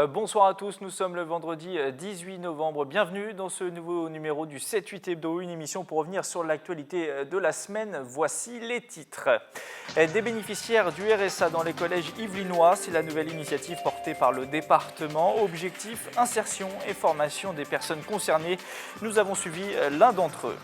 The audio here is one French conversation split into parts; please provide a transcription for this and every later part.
Bonsoir à tous, nous sommes le vendredi 18 novembre. Bienvenue dans ce nouveau numéro du 7-8 Hebdo, une émission pour revenir sur l'actualité de la semaine. Voici les titres. Des bénéficiaires du RSA dans les collèges yvelinois, c'est la nouvelle initiative portée par le département. Objectif, insertion et formation des personnes concernées. Nous avons suivi l'un d'entre eux.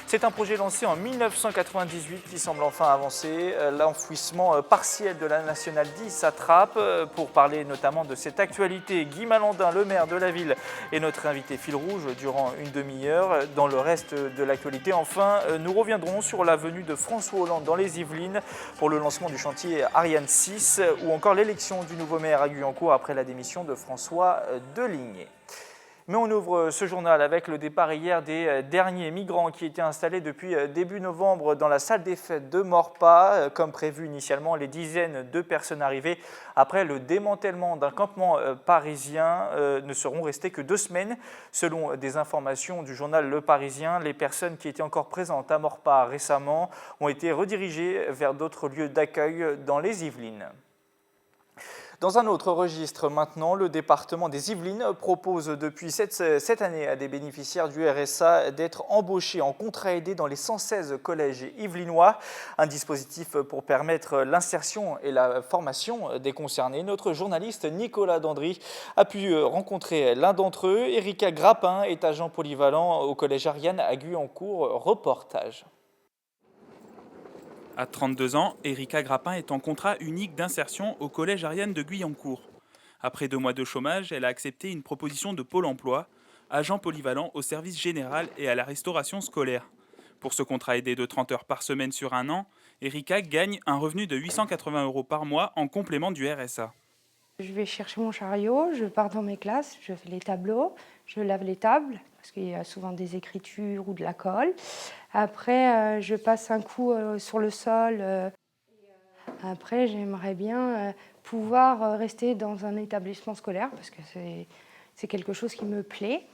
C'est un projet lancé en 1998 qui semble enfin avancer. L'enfouissement partiel de la nationale 10 s'attrape. Pour parler notamment de cette actualité, Guy Malandin, le maire de la ville, est notre invité fil rouge durant une demi-heure. Dans le reste de l'actualité, enfin, nous reviendrons sur la venue de François Hollande dans les Yvelines pour le lancement du chantier Ariane 6 ou encore l'élection du nouveau maire à Guyancourt après la démission de François Deligné. Mais on ouvre ce journal avec le départ hier des derniers migrants qui étaient installés depuis début novembre dans la salle des fêtes de Maurepas. Comme prévu initialement, les dizaines de personnes arrivées après le démantèlement d'un campement parisien ne seront restées que 2 semaines. Selon des informations du journal Le Parisien, les personnes qui étaient encore présentes à Maurepas récemment ont été redirigées vers d'autres lieux d'accueil dans les Yvelines. Dans un autre registre maintenant, le département des Yvelines propose depuis cette année à des bénéficiaires du RSA d'être embauchés en contrat aidé dans les 116 collèges yvelinois. Un dispositif pour permettre l'insertion et la formation des concernés. Notre journaliste Nicolas Dandry a pu rencontrer l'un d'entre eux. Erika Grappin est agent polyvalent au collège Ariane à Guyancourt. Reportage. À 32 ans, Erika Grappin est en contrat unique d'insertion au collège Ariane de Guyancourt. Après 2 mois de chômage, elle a accepté une proposition de Pôle emploi, agent polyvalent au service général et à la restauration scolaire. Pour ce contrat aidé de 30 heures par semaine sur un an, Erika gagne un revenu de 880 € par mois en complément du RSA. Je vais chercher mon chariot, je pars dans mes classes, je fais les tableaux, je lave les tables, parce qu'il y a souvent des écritures ou de la colle. Après, je passe un coup sur le sol. Après, j'aimerais bien pouvoir rester dans un établissement scolaire, parce que c'est quelque chose qui me plaît.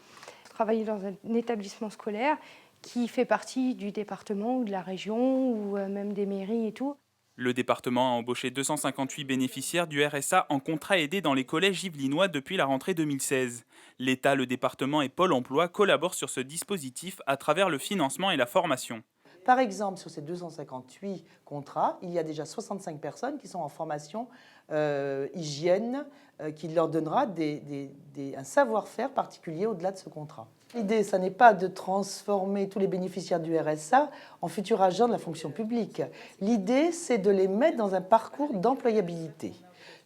Travailler dans un établissement scolaire qui fait partie du département ou de la région, ou même des mairies et tout. Le département a embauché 258 bénéficiaires du RSA en contrat aidé dans les collèges yvelinois depuis la rentrée 2016. L'État, le département et Pôle emploi collaborent sur ce dispositif à travers le financement et la formation. Par exemple, sur ces 258 contrats, il y a déjà 65 personnes qui sont en formation hygiène qui leur donnera un savoir-faire particulier au-delà de ce contrat. L'idée, ça n'est pas de transformer tous les bénéficiaires du RSA en futurs agents de la fonction publique. L'idée, c'est de les mettre dans un parcours d'employabilité.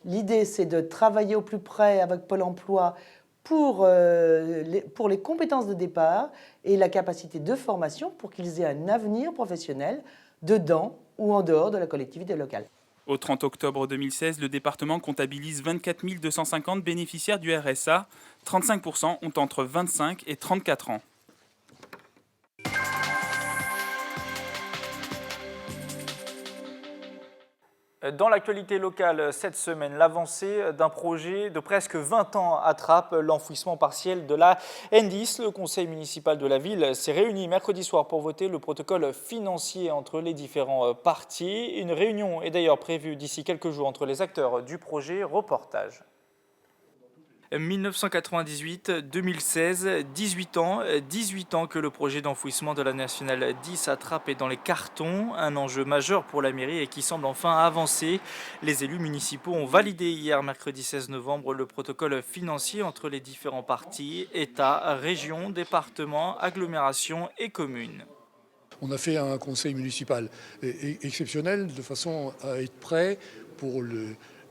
L'idée, c'est de travailler au plus près avec Pôle emploi pour les compétences de départ et la capacité de formation pour qu'ils aient un avenir professionnel dedans ou en dehors de la collectivité locale. Au 30 octobre 2016, le département comptabilise 24 250 bénéficiaires du RSA. 35% ont entre 25 et 34 ans. Dans l'actualité locale cette semaine, l'avancée d'un projet de presque 20 ans attrape l'enfouissement partiel de la N10. Le conseil municipal de la ville s'est réuni mercredi soir pour voter le protocole financier entre les différents partis. Une réunion est d'ailleurs prévue d'ici quelques jours entre les acteurs du projet. Reportage. 1998-2016, 18 ans que le projet d'enfouissement de la Nationale 10 attrape est dans les cartons, un enjeu majeur pour la mairie et qui semble enfin avancer. Les élus municipaux ont validé hier, mercredi 16 novembre, le protocole financier entre les différents partis, État, région, département, agglomération et communes. On a fait un conseil municipal exceptionnel de façon à être prêt pour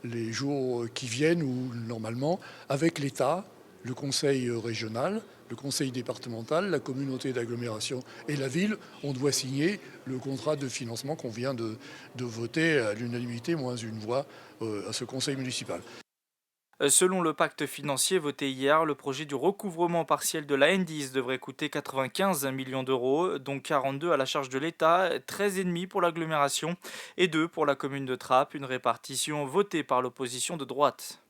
les jours qui viennent ou normalement avec l'État, le conseil régional, le conseil départemental, la communauté d'agglomération et la ville. On doit signer le contrat de financement qu'on vient de voter à l'unanimité, moins une voix, à ce conseil municipal. Selon le pacte financier voté hier, le projet du recouvrement partiel de la N10 devrait coûter 95 millions d'euros, dont 42 à la charge de l'État, 13,5 pour l'agglomération et 2 pour la commune de Trappes, une répartition votée par l'opposition de droite.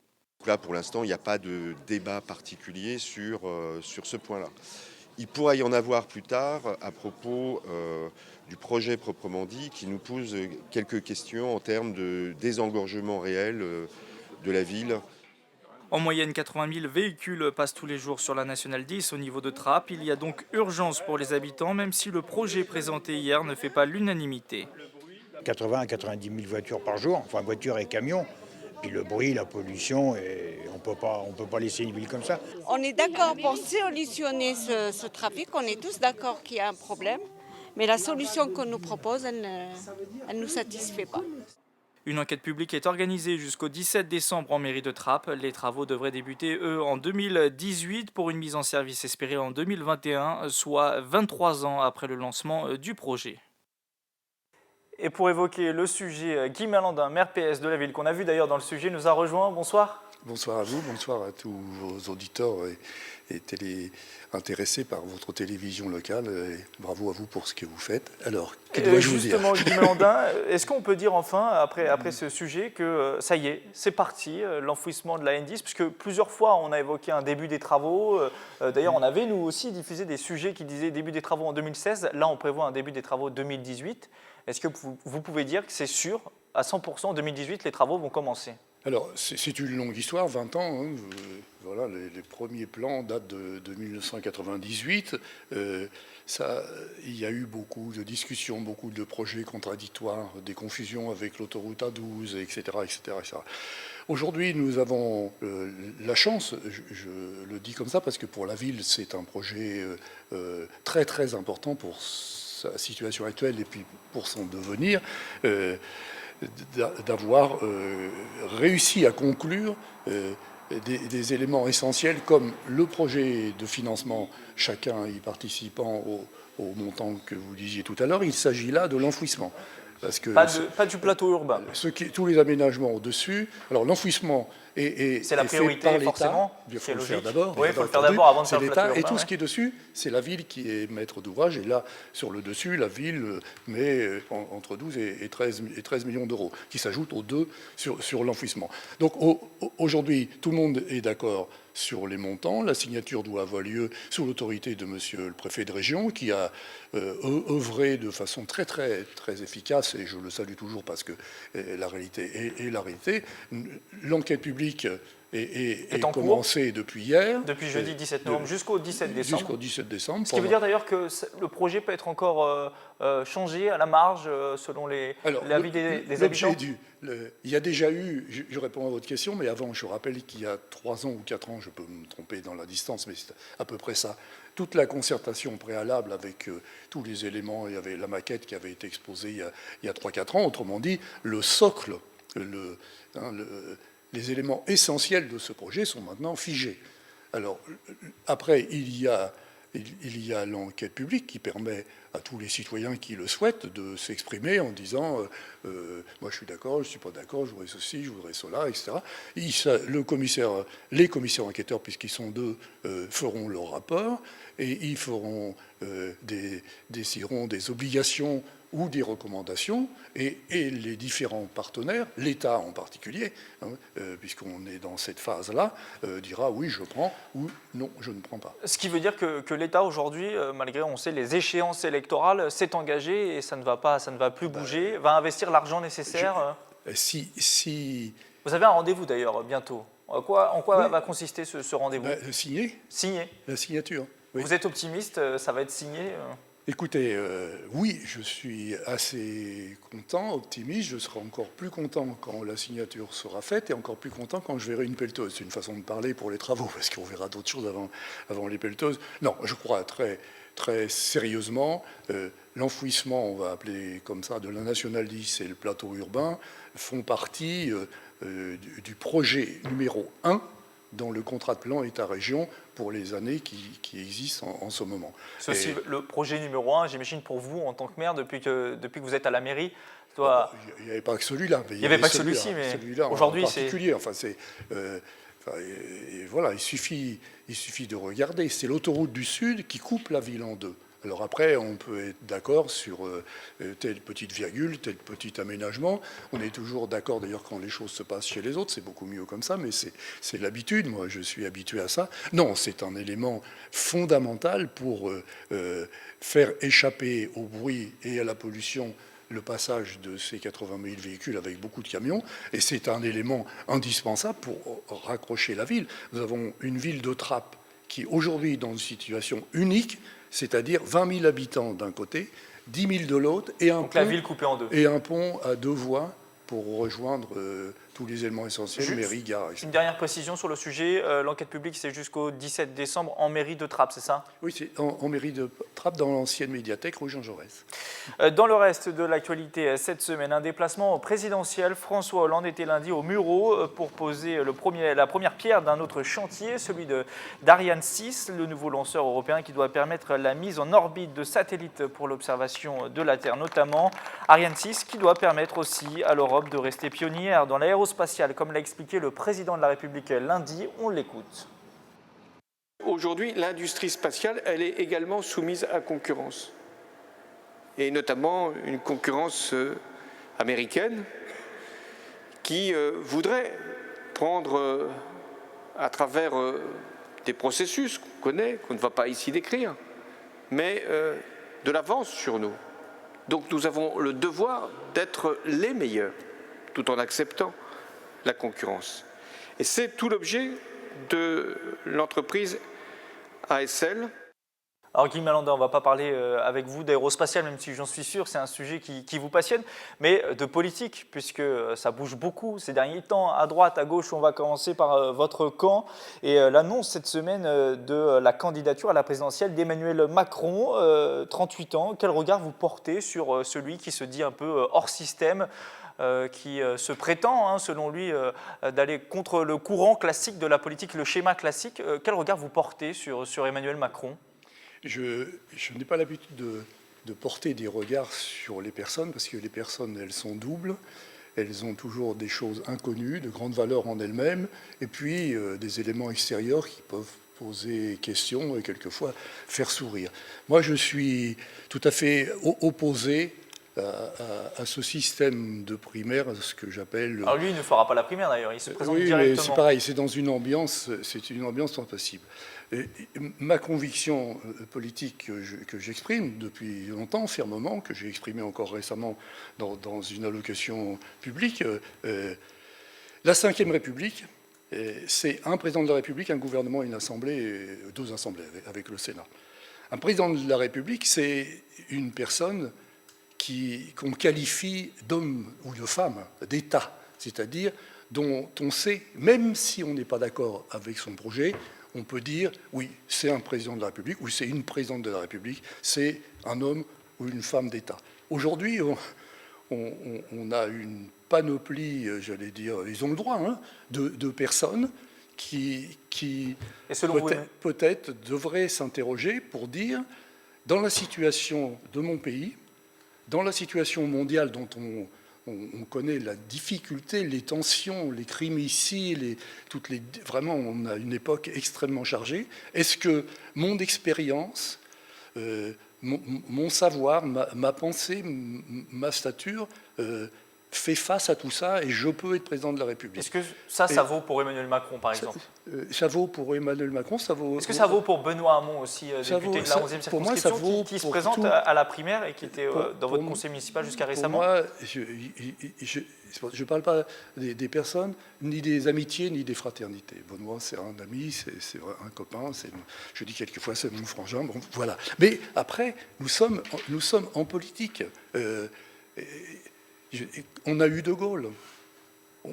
Là, pour l'instant, il n'y a pas de débat particulier sur ce point-là. Il pourra y en avoir plus tard à propos du projet proprement dit, qui nous pose quelques questions en termes de désengorgement réel de la ville. En moyenne, 80 000 véhicules passent tous les jours sur la Nationale 10 au niveau de Trappes. Il y a donc urgence pour les habitants, même si le projet présenté hier ne fait pas l'unanimité. 80 à 90 000 voitures par jour, enfin voitures et camions. Puis le bruit, la pollution, et on peut pas laisser une ville comme ça. On est d'accord pour solutionner ce trafic, on est tous d'accord qu'il y a un problème, mais la solution qu'on nous propose, elle ne nous satisfait pas. Une enquête publique est organisée jusqu'au 17 décembre en mairie de Trappes. Les travaux devraient débuter, eux, en 2018 pour une mise en service espérée en 2021, soit 23 ans après le lancement du projet. Et pour évoquer le sujet, Guy Malandin, maire PS de la ville, qu'on a vu d'ailleurs dans le sujet, nous a rejoint. Bonsoir. Bonsoir à vous, bonsoir à tous vos auditeurs et intéressés par votre télévision locale. Et bravo à vous pour ce que vous faites. Alors, que dois-je vous dire ? Justement, Guy Malandin, est-ce qu'on peut dire enfin, après ce sujet, que ça y est, c'est parti, l'enfouissement de la N10, puisque plusieurs fois on a évoqué un début des travaux. D'ailleurs, on avait nous aussi diffusé des sujets qui disaient début des travaux en 2016. Là, on prévoit un début des travaux 2018. Est-ce que vous pouvez dire que c'est sûr, à 100%, en 2018, les travaux vont commencer ? Alors, c'est une longue histoire, 20 ans. Hein, voilà, les premiers plans datent de 1998. Il y a eu beaucoup de discussions, beaucoup de projets contradictoires, des confusions avec l'autoroute A12, etc. etc. Aujourd'hui, nous avons la chance, je le dis comme ça, parce que pour la ville, c'est un projet très très important pour sa situation actuelle et puis pour son devenir, d'avoir réussi à conclure des éléments essentiels comme le projet de financement, chacun y participant au montant que vous disiez tout à l'heure. Il s'agit là de l'enfouissement. Parce que pas du plateau urbain. Tous les aménagements au-dessus. Alors l'enfouissement c'est la priorité, par forcément. Il faut le faire d'abord. Oui, il faut le faire d'abord avant de faire le plateau urbain. Et tout ce qui est dessus, c'est la ville qui est maître d'ouvrage. Et là, sur le dessus, la ville met entre 12 et 13 millions d'euros, qui s'ajoutent aux deux sur l'enfouissement. Donc aujourd'hui, tout le monde est d'accord sur les montants. La signature doit avoir lieu sous l'autorité de monsieur le préfet de région, qui a œuvré de façon très, très, très efficace, et je le salue toujours parce que la réalité est la réalité. L'enquête publique est commencée depuis hier. Depuis jeudi 17 novembre jusqu'au 17 décembre. Jusqu'au 17 décembre. Ce qui veut dire d'ailleurs que le projet peut être encore changé à la marge selon l'avis des habitants. Il y a déjà eu, je réponds à votre question, mais avant, je rappelle qu'il y a 3 ans ou 4 ans, je peux me tromper dans la distance, mais c'est à peu près ça, toute la concertation préalable avec tous les éléments, il y avait la maquette qui avait été exposée il y a 3-4 ans, autrement dit, le socle, les éléments essentiels de ce projet sont maintenant figés. Alors, après, il y a l'enquête publique qui permet à tous les citoyens qui le souhaitent de s'exprimer en disant moi je suis d'accord, je ne suis pas d'accord, je voudrais ceci, je voudrais cela, etc. Les commissaires enquêteurs, puisqu'ils sont deux, feront leur rapport et ils décideront des obligations ou des recommandations, et les différents partenaires, l'État en particulier, puisqu'on est dans cette phase-là, dira oui, je prends, ou non, je ne prends pas. Ce qui veut dire que l'État aujourd'hui, malgré, on sait, les échéances électorales, s'est engagé et ça ne va plus bouger, va investir l'argent nécessaire. Vous avez un rendez-vous d'ailleurs bientôt. En quoi va consister ce rendez-vous ? Signer. La signature. Oui. Vous êtes optimiste, ça va être signé Écoutez, oui, je suis assez content, optimiste. Je serai encore plus content quand la signature sera faite et encore plus content quand je verrai une pelleteuse. C'est une façon de parler pour les travaux, parce qu'on verra d'autres choses avant les pelleteuses. Non, je crois très, très sérieusement. L'enfouissement, on va appeler comme ça, de la Nationale 10 et le plateau urbain font partie du projet numéro 1 dans le contrat de plan État-région pour les années qui existent en ce moment. C'est aussi le projet numéro 1, j'imagine, pour vous, en tant que maire, depuis que vous êtes à la mairie. Il n'y avait pas que celui-là. Il n'y avait pas que celui-ci, mais celui-là aujourd'hui, en particulier. Voilà, il suffit de regarder. C'est l'autoroute du Sud qui coupe la ville en deux. Alors après, on peut être d'accord sur telle petite virgule, tel petit aménagement. On est toujours d'accord, d'ailleurs, quand les choses se passent chez les autres. C'est beaucoup mieux comme ça, mais c'est l'habitude. Moi, je suis habitué à ça. Non, c'est un élément fondamental pour faire échapper au bruit et à la pollution le passage de ces 80 000 véhicules avec beaucoup de camions, et c'est un élément indispensable pour raccrocher la ville. Nous avons une ville de Trappes qui, aujourd'hui, est dans une situation unique, c'est-à-dire 20 000 habitants d'un côté, 10 000 de l'autre, et Donc la ville coupée en deux. Et un pont à 2 voies pour rejoindre tous les éléments essentiels, mairie, gare, etc. Une dernière précision sur le sujet, l'enquête publique c'est jusqu'au 17 décembre en mairie de Trappes, c'est ça? Oui, c'est en mairie de Trappes, dans l'ancienne médiathèque rue Jean Jaurès. Dans le reste de l'actualité cette semaine, un déplacement présidentiel. François Hollande était lundi au Mureaux pour poser la première pierre d'un autre chantier, celui d'Ariane 6, le nouveau lanceur européen qui doit permettre la mise en orbite de satellites pour l'observation de la Terre notamment. Ariane 6 qui doit permettre aussi à l'Europe de rester pionnière dans l'aérospatiale, comme l'a expliqué le président de la République lundi. On l'écoute. Aujourd'hui, l'industrie spatiale, elle est également soumise à concurrence, et notamment une concurrence américaine qui voudrait prendre à travers des processus qu'on connaît, qu'on ne va pas ici décrire, mais de l'avance sur nous. Donc nous avons le devoir d'être les meilleurs, tout en acceptant la concurrence. Et c'est tout l'objet de l'entreprise ASL. Alors Guy Malandin, on ne va pas parler avec vous d'aérospatial, même si j'en suis sûr, c'est un sujet qui vous passionne, mais de politique, puisque ça bouge beaucoup ces derniers temps, à droite, à gauche. On va commencer par votre camp et l'annonce cette semaine de la candidature à la présidentielle d'Emmanuel Macron, 38 ans. Quel regard vous portez sur celui qui se dit un peu hors système, qui se prétend, selon lui, d'aller contre le courant classique de la politique, le schéma classique? Quel regard vous portez sur Emmanuel Macron? Je n'ai pas l'habitude de porter des regards sur les personnes, parce que les personnes, elles sont doubles. Elles ont toujours des choses inconnues, de grande valeur en elles-mêmes, et puis des éléments extérieurs qui peuvent poser question et quelquefois faire sourire. Moi, je suis tout à fait opposé à ce système de primaire, ce que j'appelle... Alors lui, il ne fera pas la primaire d'ailleurs, il se présente directement. Oui, mais c'est pareil, c'est dans une ambiance, impossible. Ma conviction politique que j'exprime depuis longtemps, fermement, que j'ai exprimée encore récemment dans une allocation publique, la Ve République, c'est un président de la République, un gouvernement, une assemblée, 2 assemblées avec le Sénat. Un président de la République, c'est une personne qu'on qualifie d'homme ou de femme, d'État, c'est-à-dire dont on sait, même si on n'est pas d'accord avec son projet, on peut dire, oui, c'est un président de la République, ou c'est une présidente de la République, c'est un homme ou une femme d'État. Aujourd'hui, on a une panoplie, j'allais dire, ils ont le droit, de personnes qui peut-être devraient s'interroger pour dire, dans la situation de mon pays, dans la situation mondiale dont on connaît la difficulté, les tensions, les crimes ici, vraiment, on a une époque extrêmement chargée. Est-ce que mon expérience, mon savoir, ma pensée, ma stature fait face à tout ça et je peux être président de la République? Est-ce que ça vaut pour Emmanuel Macron, par exemple? Ça vaut pour Emmanuel Macron, ça vaut... Est-ce que ça vaut pour Benoît Hamon aussi, député de la 11e circonscription, qui se présente à la primaire et qui était dans votre conseil municipal jusqu'à récemment? Pour moi, je ne parle pas des personnes, ni des amitiés, ni des fraternités. Benoît, c'est un ami, c'est un copain, je dis quelquefois c'est mon frangin, bon, voilà. Mais après, nous sommes en politique. On a eu De Gaulle,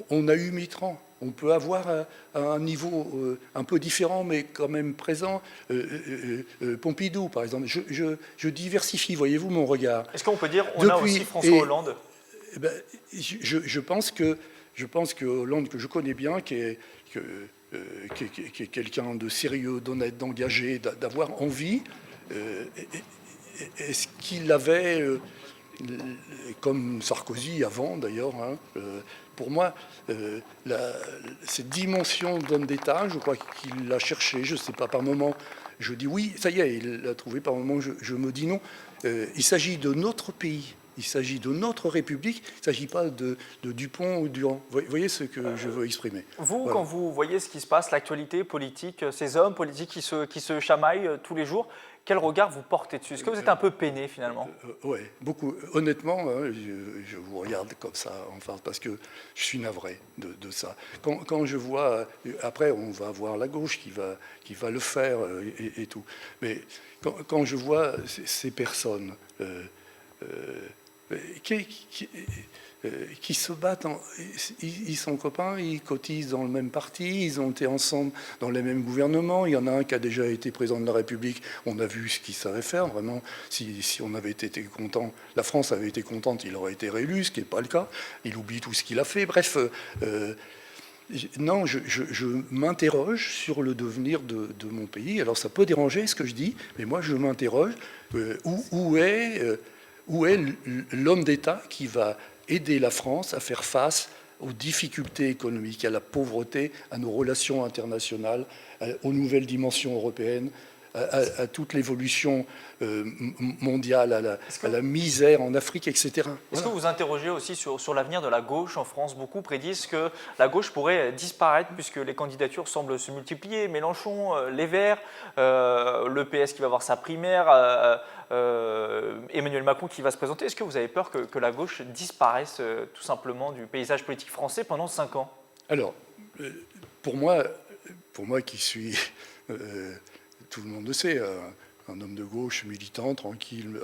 on a eu Mitterrand, on peut avoir à un niveau un peu différent, mais quand même présent, Pompidou, par exemple. Je diversifie, voyez-vous, mon regard. Est-ce qu'on peut dire on a aussi François Hollande? Je pense que Hollande, que je connais bien, qui est quelqu'un de sérieux, d'honnête, d'engagé, d'avoir envie, est-ce qu'il avait... comme Sarkozy avant d'ailleurs, pour moi, cette dimension d'homme d'État, je crois qu'il l'a cherché, je ne sais pas, par moment, je dis oui, ça y est, il l'a trouvé, par moment, je me dis non. Il s'agit de notre pays, il s'agit de notre République, il ne s'agit pas de Dupont ou Durand. Vous voyez ce que je veux exprimer. Vous, voilà. Quand vous voyez ce qui se passe, l'actualité politique, ces hommes politiques qui se chamaillent tous les jours, Quel regard vous portez dessus? Est-ce que vous êtes un peu peiné finalement? Oui, beaucoup. Honnêtement, hein, je vous regarde comme ça en face parce que je suis navré de ça. Quand je vois, après on va voir la gauche qui va le faire et tout. Mais quand je vois ces personnes qui se battent, ils sont copains, ils cotisent dans le même parti, ils ont été ensemble dans les mêmes gouvernements. Il y en a un qui a déjà été président de la République. On a vu ce qu'il savait faire. Vraiment, si on avait été content, la France avait été contente, il aurait été réélu, ce qui n'est pas le cas. Il oublie tout ce qu'il a fait. Bref, non, je m'interroge sur le devenir de mon pays. Alors ça peut déranger ce que je dis, mais moi je m'interroge où est l'homme d'État qui va aider la France à faire face aux difficultés économiques, à la pauvreté, à nos relations internationales, aux nouvelles dimensions européennes, à toute l'évolution mondiale, à la misère en Afrique, etc. Est-ce que vous interrogez aussi sur l'avenir de la gauche en France? Beaucoup prédisent que la gauche pourrait disparaître puisque les candidatures semblent se multiplier. Mélenchon, les Verts, le PS qui va avoir sa primaire, Emmanuel Macron qui va se présenter. Est-ce que vous avez peur que la gauche disparaisse tout simplement du paysage politique français pendant 5 ans? Alors, pour moi qui suis... tout le monde le sait, un homme de gauche militant, tranquille,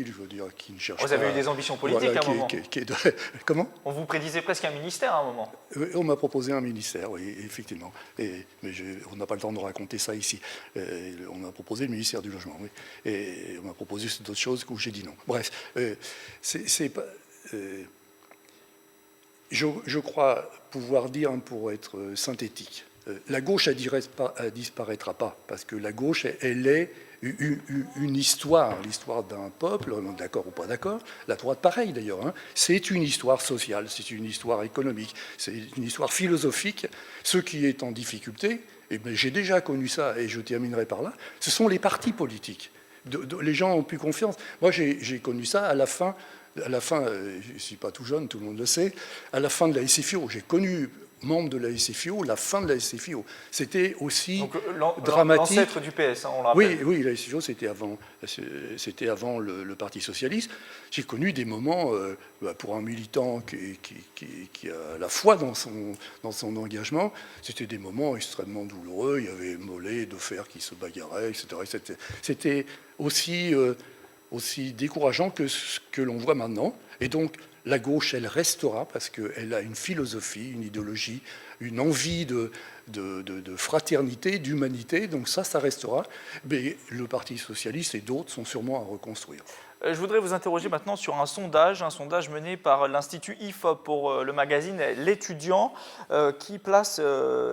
je veux dire, qui ne cherche pas... Vous avez eu des ambitions politiques à un moment. Comment? On vous prédisait presque un ministère à un moment. On m'a proposé un ministère, oui, effectivement. Mais on n'a pas le temps de raconter ça ici. On m'a proposé le ministère du Logement, oui. Et on m'a proposé d'autres choses où j'ai dit non. Bref, c'est pas... je crois pouvoir dire, pour être synthétique, la gauche ne disparaîtra pas, parce que la gauche, elle est une histoire, l'histoire d'un peuple, d'accord ou pas d'accord, la droite pareil d'ailleurs, hein. C'est une histoire sociale, c'est une histoire économique, c'est une histoire philosophique. Ce qui est en difficulté, et j'ai déjà connu ça, et je terminerai par là, ce sont les partis politiques. Les gens ont plus confiance. Moi, j'ai connu ça à la fin, je ne suis pas tout jeune, tout le monde le sait, à la fin de la SFIO, j'ai connu... membre de la SFIO, la fin de la SFIO. C'était aussi dramatique. L'ancêtre du PS, hein, on le rappelle. Oui, la SFIO, c'était avant le Parti socialiste. J'ai connu des moments, pour un militant qui a la foi dans son engagement, c'était des moments extrêmement douloureux. Il y avait Mollet, Defer qui se bagarraient, etc. C'était aussi décourageant que ce que l'on voit maintenant. Et donc, la gauche, elle restera parce qu'elle a une philosophie, une idéologie, une envie de fraternité, d'humanité. Donc ça restera. Mais le Parti socialiste et d'autres sont sûrement à reconstruire. Je voudrais vous interroger maintenant sur un sondage mené par l'Institut IFOP pour le magazine L'Étudiant, qui place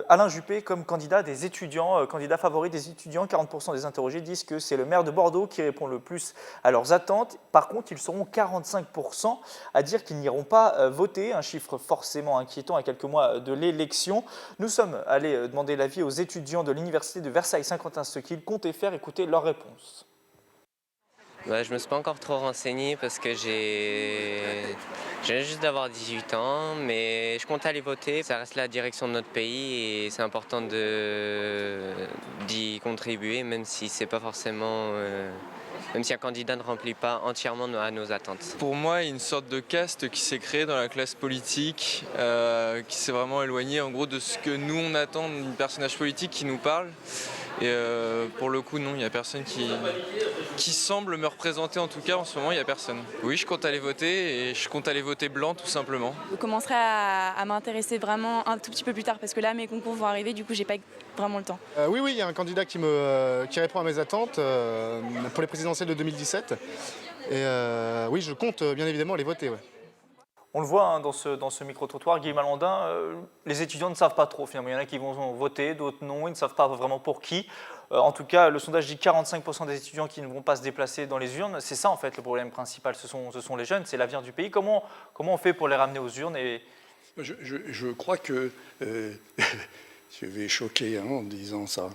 Alain Juppé comme candidat des étudiants, candidat favori des étudiants. 40% des interrogés disent que c'est le maire de Bordeaux qui répond le plus à leurs attentes. Par contre, ils seront 45% à dire qu'ils n'iront pas voter, un chiffre forcément inquiétant à quelques mois de l'élection. Nous sommes allés demander l'avis aux étudiants de l'Université de Versailles-Saint-Quentin ce qu'ils comptaient faire. Écoutez leur réponse. Je me suis pas encore trop renseigné parce que j'ai juste d'avoir 18 ans, mais je compte aller voter. Ça reste la direction de notre pays et c'est important d'y contribuer, même si c'est pas forcément, même si un candidat ne remplit pas entièrement à nos attentes. Pour moi, il y a une sorte de caste qui s'est créée dans la classe politique, qui s'est vraiment éloignée en gros de ce que nous on attend d'un personnage politique qui nous parle. Et pour le coup, non, il n'y a personne qui semble me représenter, en tout cas en ce moment, il n'y a personne. Oui, je compte aller voter et je compte aller voter blanc tout simplement. Je commencerai à m'intéresser vraiment un tout petit peu plus tard parce que là mes concours vont arriver, du coup j'ai pas vraiment le temps. Oui, il y a un candidat qui répond à mes attentes pour les présidentielles de 2017. Et oui, je compte bien évidemment aller voter. Ouais. On le voit, hein, dans ce micro-trottoir, Guy Malandin, les étudiants ne savent pas trop finalement. Il y en a qui vont voter, d'autres non, ils ne savent pas vraiment pour qui. En tout cas, le sondage dit 45% des étudiants qui ne vont pas se déplacer dans les urnes. C'est ça en fait le problème principal, ce sont les jeunes, c'est l'avenir du pays. Comment on fait pour les ramener aux urnes Je crois que, je vais choquer en disant ça,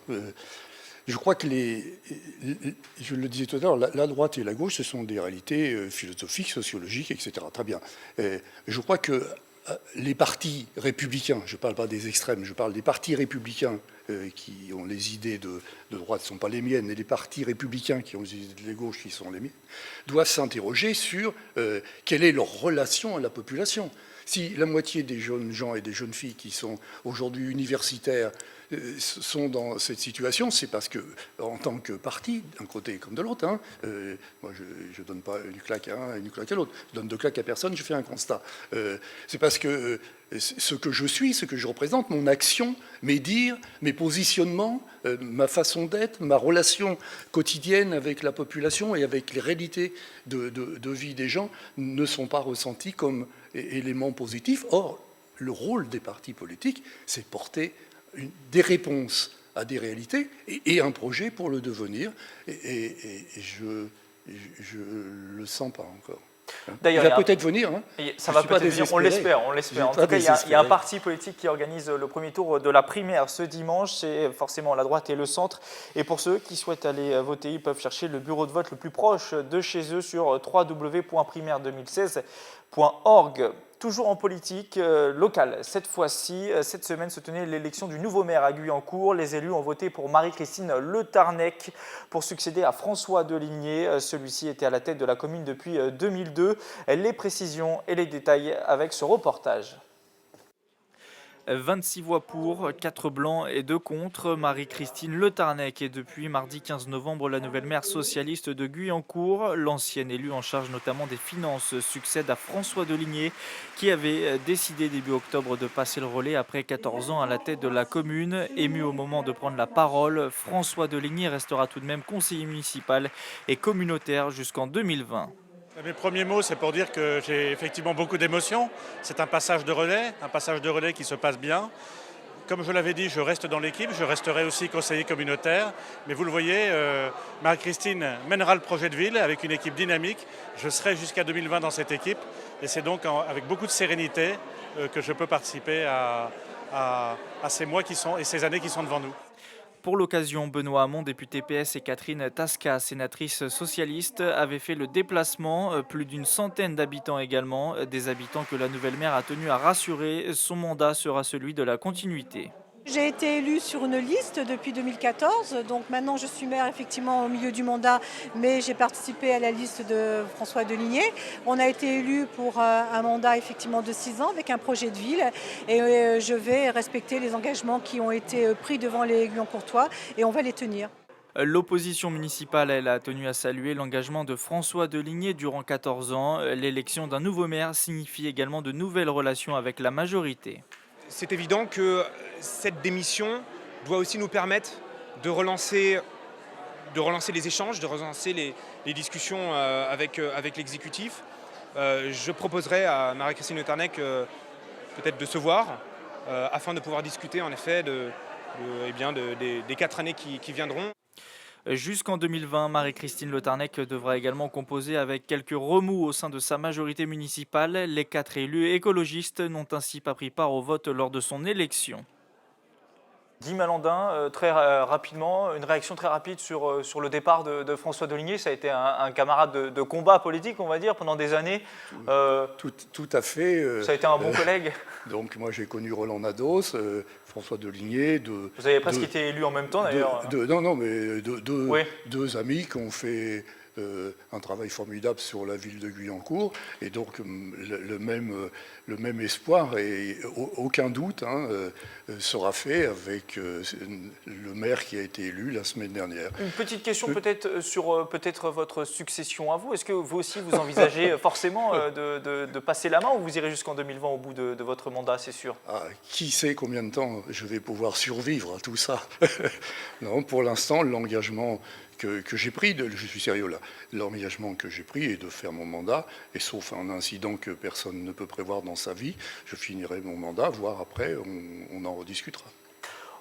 je crois que je le disais tout à l'heure, la droite et la gauche, ce sont des réalités philosophiques, sociologiques, etc. Très bien. Je crois que les partis républicains, je ne parle pas des extrêmes, je parle des partis républicains qui ont les idées de droite ne sont pas les miennes, et les partis républicains qui ont les idées de gauche qui sont les miennes, doivent s'interroger sur quelle est leur relation à la population. Si la moitié des jeunes gens et des jeunes filles qui sont aujourd'hui universitaires sont dans cette situation, c'est parce que, en tant que parti, d'un côté comme de l'autre, moi je ne donne pas une claque à un et une claque à l'autre, je donne deux claques à personne, je fais un constat. C'est parce que ce que je suis, ce que je représente, mon action, mes dires, mes positionnements, ma façon d'être, ma relation quotidienne avec la population et avec les réalités de vie des gens ne sont pas ressentis comme éléments positifs. Or, le rôle des partis politiques, c'est de porter des réponses à des réalités et un projet pour le devenir. Et je le sens pas encore. D'ailleurs, il va peut-être venir. Ça va peut-être venir, on l'espère. En tout cas, il y a un parti politique qui organise le premier tour de la primaire ce dimanche. C'est forcément la droite et le centre. Et pour ceux qui souhaitent aller voter, ils peuvent chercher le bureau de vote le plus proche de chez eux sur www.primaire2016.org. Toujours en politique locale. Cette fois-ci, cette semaine se tenait l'élection du nouveau maire à Guyancourt. Les élus ont voté pour Marie-Christine Le Tarnec pour succéder à François Deligné. Celui-ci était à la tête de la commune depuis 2002. Les précisions et les détails avec ce reportage. 26 voix pour, 4 blancs et 2 contre. Marie-Christine Le Tarnec est depuis mardi 15 novembre la nouvelle maire socialiste de Guyancourt. L'ancienne élue en charge notamment des finances succède à François Deligné qui avait décidé début octobre de passer le relais après 14 ans à la tête de la commune. Ému au moment de prendre la parole, François Deligné restera tout de même conseiller municipal et communautaire jusqu'en 2020. Mes premiers mots, c'est pour dire que j'ai effectivement beaucoup d'émotions. C'est un passage de relais qui se passe bien. Comme je l'avais dit, je reste dans l'équipe, je resterai aussi conseiller communautaire. Mais vous le voyez, Marie-Christine mènera le projet de ville avec une équipe dynamique. Je serai jusqu'à 2020 dans cette équipe. Et c'est donc avec beaucoup de sérénité que je peux participer à ces mois et ces années qui sont devant nous. Pour l'occasion, Benoît Hamon, député PS, et Catherine Tasca, sénatrice socialiste, avaient fait le déplacement. Plus d'une centaine d'habitants également, des habitants que la nouvelle maire a tenu à rassurer. Son mandat sera celui de la continuité. J'ai été élue sur une liste depuis 2014, donc maintenant je suis maire effectivement au milieu du mandat, mais j'ai participé à la liste de François Deligné. On a été élu pour un mandat effectivement de 6 ans avec un projet de ville et je vais respecter les engagements qui ont été pris devant les Guyancourtois et on va les tenir. L'opposition municipale, elle a tenu à saluer l'engagement de François Deligné durant 14 ans. L'élection d'un nouveau maire signifie également de nouvelles relations avec la majorité. C'est évident que cette démission doit aussi nous permettre de relancer les échanges, de relancer les discussions avec l'exécutif. Je proposerai à Marie-Christine Le Tarnec peut-être de se voir afin de pouvoir discuter en effet des 4 années qui viendront. Jusqu'en 2020, Marie-Christine Le Tarnec devra également composer avec quelques remous au sein de sa majorité municipale. Les 4 élus écologistes n'ont ainsi pas pris part au vote lors de son élection. Guy Malandin, très rapidement, une réaction très rapide sur le départ de François Deligné. Ça a été un camarade de combat politique, on va dire, pendant des années. Tout à fait. Ça a été un bon collègue. Donc moi j'ai connu Roland Nados, François Deligné. Vous avez presque été élu en même temps d'ailleurs. Deux amis qui ont fait un travail formidable sur la ville de Guyancourt, et donc le même espoir et aucun doute sera fait avec le maire qui a été élu la semaine dernière. Une petite question peut-être sur votre succession à vous. Est-ce que vous aussi vous envisagez forcément de passer la main ou vous irez jusqu'en 2020 au bout de votre mandat, c'est sûr? Qui sait combien de temps je vais pouvoir survivre à tout ça? Non, pour l'instant, l'engagement que j'ai pris, je suis sérieux là, l'engagement que j'ai pris est de faire mon mandat, et sauf un incident que personne ne peut prévoir dans sa vie, je finirai mon mandat, voire après, on en rediscutera.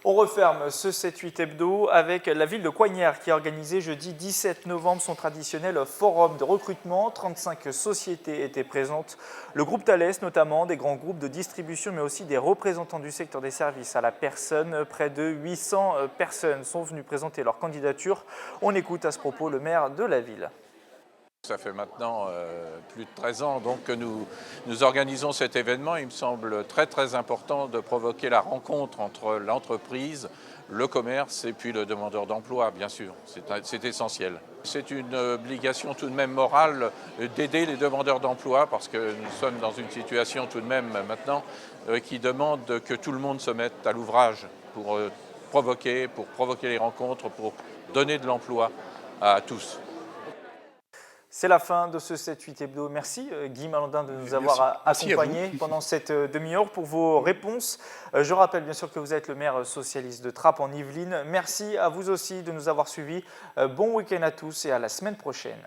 On referme ce 7-8 hebdo avec la ville de Coignères qui a organisé jeudi 17 novembre son traditionnel forum de recrutement. 35 sociétés étaient présentes. Le groupe Thales notamment, des grands groupes de distribution mais aussi des représentants du secteur des services à la personne. Près de 800 personnes sont venues présenter leur candidature. On écoute à ce propos le maire de la ville. Ça fait maintenant plus de 13 ans donc, que nous organisons cet événement. Il me semble très important de provoquer la rencontre entre l'entreprise, le commerce et puis le demandeur d'emploi, bien sûr. C'est essentiel. C'est une obligation tout de même morale d'aider les demandeurs d'emploi parce que nous sommes dans une situation tout de même maintenant qui demande que tout le monde se mette à l'ouvrage pour provoquer les rencontres, pour donner de l'emploi à tous. C'est la fin de ce 7-8 hebdo. Merci Guy Malandin de nous avoir accompagnés pendant cette demi-heure pour vos réponses. Je rappelle bien sûr que vous êtes le maire socialiste de Trappes en Yvelines. Merci à vous aussi de nous avoir suivis. Bon week-end à tous et à la semaine prochaine.